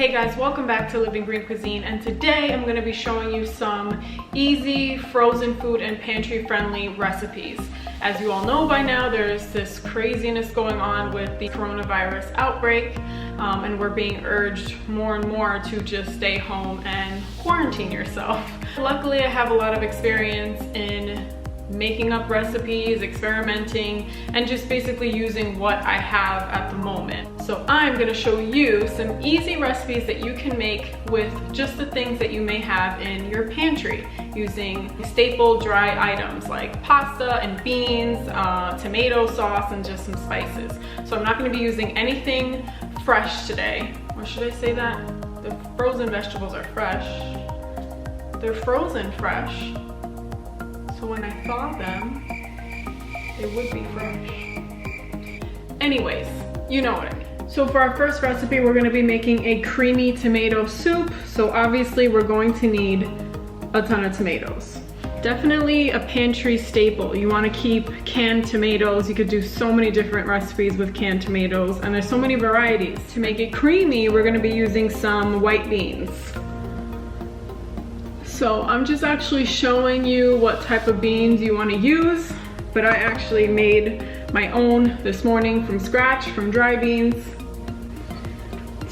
Hey guys, welcome back to Living Green Cuisine, and today I'm going to be showing you some easy frozen food and pantry friendly recipes. As you all know by now, there's this craziness going on with the coronavirus outbreak, and we're being urged more and more to just stay home and quarantine yourself. Luckily, I have a lot of experience in making up recipes, experimenting, and just basically using what I have at the moment. So I'm gonna show you some easy recipes that you can make with just the things that you may have in your pantry, using staple dry items like pasta and beans, tomato sauce, and just some spices. So I'm not gonna be using anything fresh today. Or should I say that? The frozen vegetables are fresh. They're frozen fresh. So when I thaw them, they would be fresh. Anyways, you know what I mean. So for our first recipe, we're gonna be making a creamy tomato soup. So obviously we're going to need a ton of tomatoes. Definitely a pantry staple. You wanna keep canned tomatoes. You could do so many different recipes with canned tomatoes, and there's so many varieties. To make it creamy, we're gonna be using some white beans. So I'm just actually showing you what type of beans you want to use, but I actually made my own this morning from scratch, from dry beans.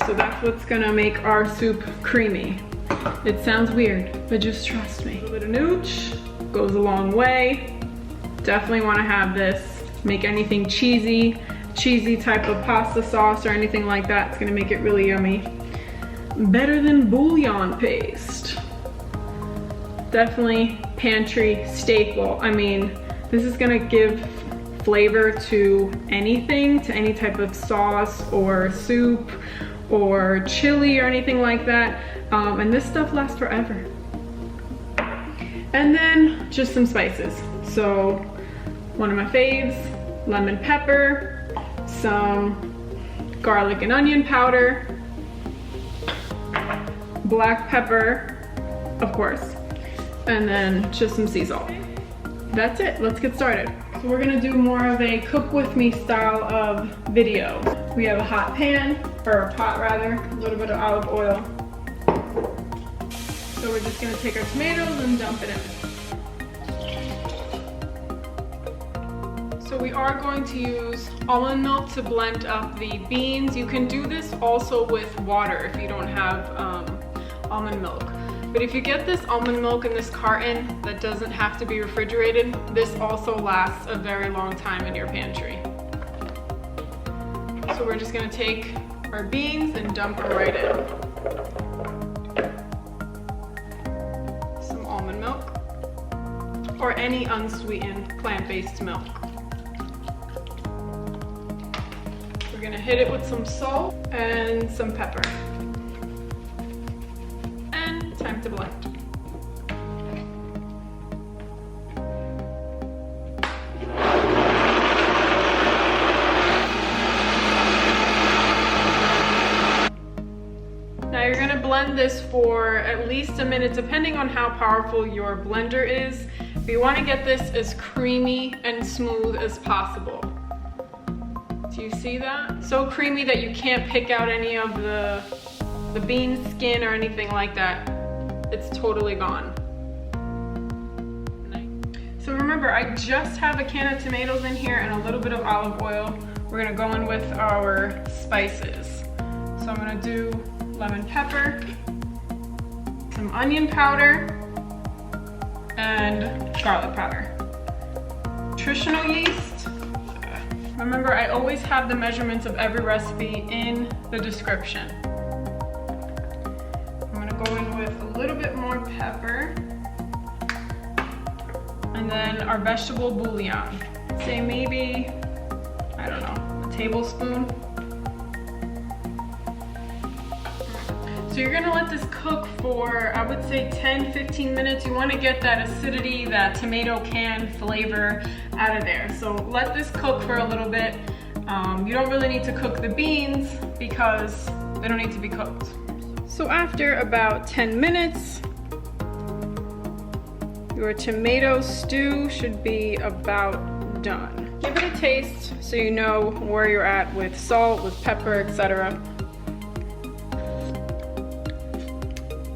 So that's what's gonna make our soup creamy. It sounds weird, but just trust me. A little bit of nooch goes a long way. Definitely want to have this. Make anything cheesy type of pasta sauce or anything like that. It's gonna make it really yummy. Better than bouillon paste. Definitely pantry staple. I mean, this is gonna give flavor to anything, to any type of sauce or soup or chili or anything like that. And this stuff lasts forever. And then just some spices. So one of my faves, lemon pepper, some garlic and onion powder, black pepper, of course, and then just some sea salt. That's it, let's get started. So we're gonna do more of a cook with me style of video. We have a hot pan, or a pot rather, a little bit of olive oil. So we're just gonna take our tomatoes and dump it in. So we are going to use almond milk to blend up the beans. You can do this also with water if you don't have almond milk. But if you get this almond milk in this carton that doesn't have to be refrigerated, this also lasts a very long time in your pantry. So we're just gonna take our beans and dump them right in. Some almond milk, or any unsweetened plant-based milk. We're gonna hit it with some salt and some pepper. Time to blend. Now you're gonna blend this for at least a minute, depending on how powerful your blender is. But you wanna get this as creamy and smooth as possible. Do you see that? So creamy that you can't pick out any of the bean skin or anything like that. It's totally gone. So remember, I just have a can of tomatoes in here and a little bit of olive oil. We're gonna go in with our spices. So I'm gonna do lemon pepper, some onion powder, and garlic powder. Nutritional yeast. Remember, I always have the measurements of every recipe in the description. Go in with a little bit more pepper, and then our vegetable bouillon. Say maybe, I don't know, a tablespoon. So you're gonna let this cook for, I would say 10-15 minutes. You wanna get that acidity, that tomato can flavor out of there. So let this cook for a little bit. You don't really need to cook the beans because they don't need to be cooked. So after about 10 minutes, your tomato stew should be about done. Give it a taste so you know where you're at with salt, with pepper, etc.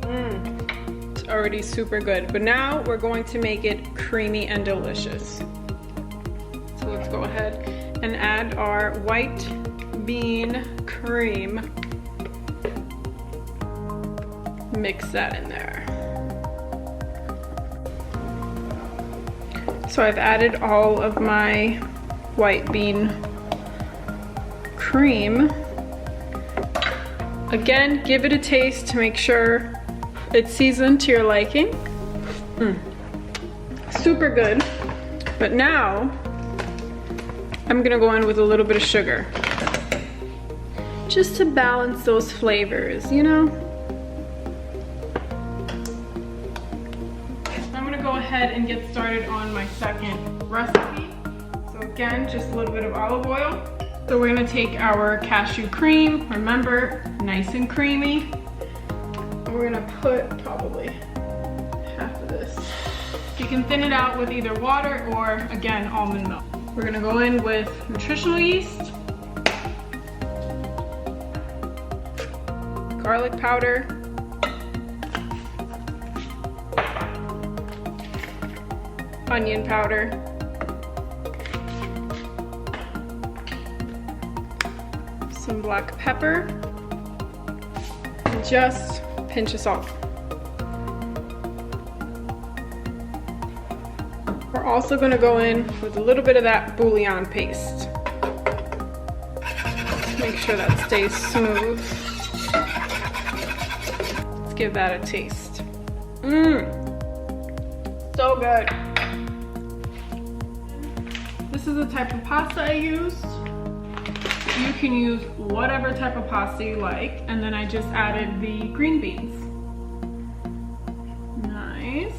It's already super good, but now we're going to make it creamy and delicious. So let's go ahead and add our white bean cream. Mix that in there. So I've added all of my white bean cream. Again, give it a taste to make sure it's seasoned to your liking. Super good. But now, I'm gonna go in with a little bit of sugar. Just to balance those flavors, you know? I'm gonna go ahead and get started on my second recipe. So again, just a little bit of olive oil. So we're gonna take our cashew cream, remember, nice and creamy. And we're gonna put probably half of this. You can thin it out with either water or, again, almond milk. We're gonna go in with nutritional yeast, garlic powder, onion powder, some black pepper, and just a pinch of salt. We're also going to go in with a little bit of that bouillon paste. Make sure that stays smooth. Let's give that a taste. So good. This is the type of pasta I used. You can use whatever type of pasta you like. And then I just added the green beans. Nice.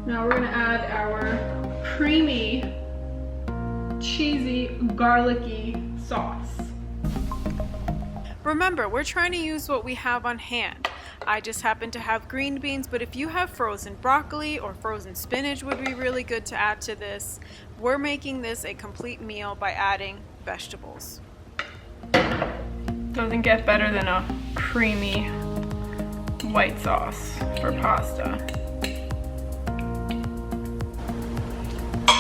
Now we're gonna add our creamy, cheesy, garlicky sauce. Remember, we're trying to use what we have on hand. I just happen to have green beans, but if you have frozen broccoli or frozen spinach would be really good to add to this. We're making this a complete meal by adding vegetables. Doesn't get better than a creamy white sauce for pasta.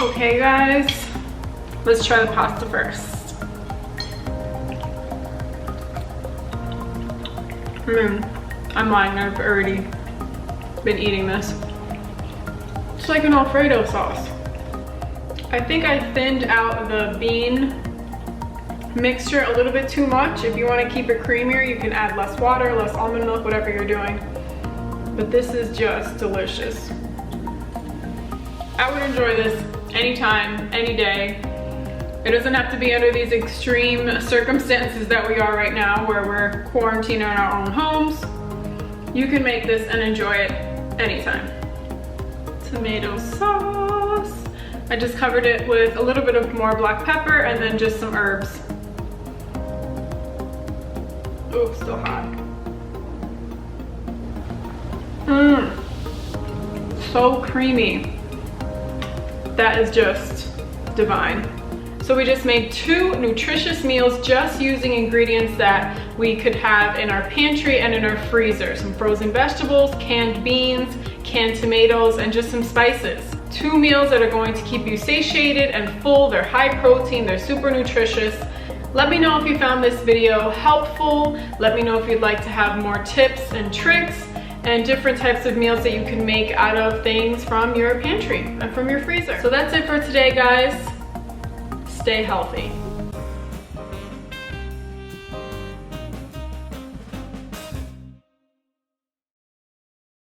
Okay guys, let's try the pasta first. I'm lying, I've already been eating this. It's like an Alfredo sauce. I think I thinned out the bean mixture a little bit too much. If you want to keep it creamier, you can add less water, less almond milk, whatever you're doing. But this is just delicious. I would enjoy this anytime, any day. It doesn't have to be under these extreme circumstances that we are right now where we're quarantined in our own homes. You can make this and enjoy it anytime. Tomato sauce. I just covered it with a little bit of more black pepper and then just some herbs. Oh, still hot. So creamy. That is just divine. So we just made 2 nutritious meals just using ingredients that we could have in our pantry and in our freezer. Some frozen vegetables, canned beans, canned tomatoes, and just some spices. 2 meals that are going to keep you satiated and full. They're high protein, they're super nutritious. Let me know if you found this video helpful. Let me know if you'd like to have more tips and tricks and different types of meals that you can make out of things from your pantry and from your freezer. So that's it for today, guys. Stay healthy.